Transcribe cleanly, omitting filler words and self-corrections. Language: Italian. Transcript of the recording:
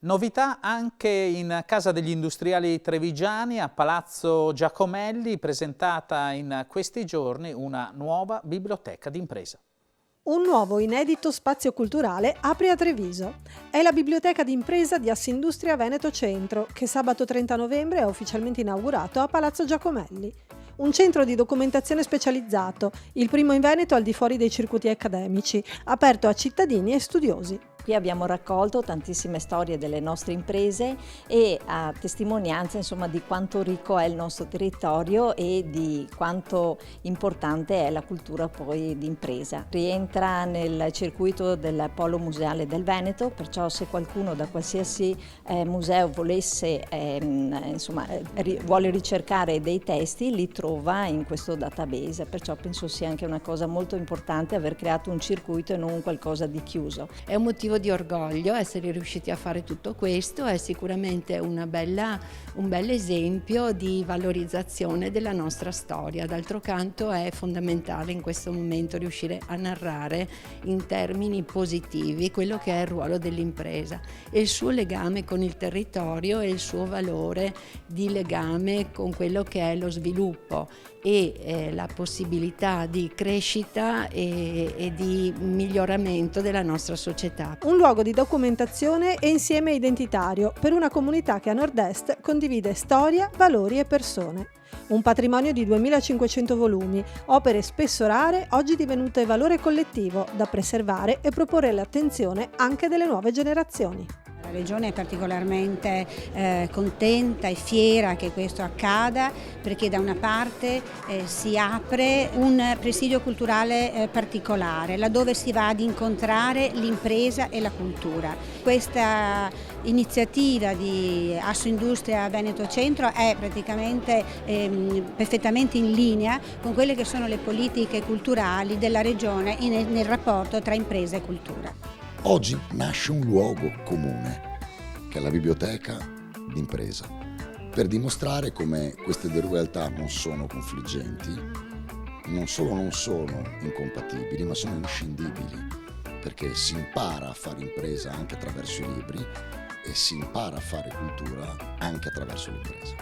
Novità anche in Casa degli Industriali Trevigiani a Palazzo Giacomelli, presentata in questi giorni una nuova biblioteca d'impresa. Un nuovo inedito spazio culturale apre a Treviso. È la biblioteca d'impresa di Assindustria Veneto Centro, che sabato 30 novembre è ufficialmente inaugurato a Palazzo Giacomelli. Un centro di documentazione specializzato, il primo in Veneto al di fuori dei circuiti accademici, aperto a cittadini e studiosi. Qui abbiamo raccolto tantissime storie delle nostre imprese e a testimonianza di quanto ricco è il nostro territorio e di quanto importante è la cultura poi d'impresa. Rientra nel circuito del Polo Museale del Veneto, perciò se qualcuno da qualsiasi museo volesse, vuole ricercare dei testi, li trova in questo database, perciò penso sia anche una cosa molto importante aver creato un circuito e non qualcosa di chiuso. È un motivo di orgoglio essere riusciti a fare tutto questo, è sicuramente un bel esempio di valorizzazione della nostra storia. D'altro canto è fondamentale in questo momento riuscire a narrare in termini positivi quello che è il ruolo dell'impresa e il suo legame con il territorio e il suo valore di legame con quello che è lo sviluppo e la possibilità di crescita e di miglioramento della nostra società. Un luogo di documentazione e insieme identitario per una comunità che a Nord-Est condivide storia, valori e persone. Un patrimonio di 2500 volumi, opere spesso rare, oggi divenute valore collettivo, da preservare e proporre l'attenzione anche delle nuove generazioni. La Regione è particolarmente contenta e fiera che questo accada, perché da una parte si apre un presidio culturale particolare, laddove si va ad incontrare l'impresa e la cultura. Questa iniziativa di Assindustria Veneto Centro è praticamente perfettamente in linea con quelle che sono le politiche culturali della Regione nel rapporto tra impresa e cultura. Oggi nasce un luogo comune, che è la biblioteca d'impresa, per dimostrare come queste due realtà non sono confliggenti, non solo non sono incompatibili, ma sono inscindibili, perché si impara a fare impresa anche attraverso i libri e si impara a fare cultura anche attraverso l'impresa.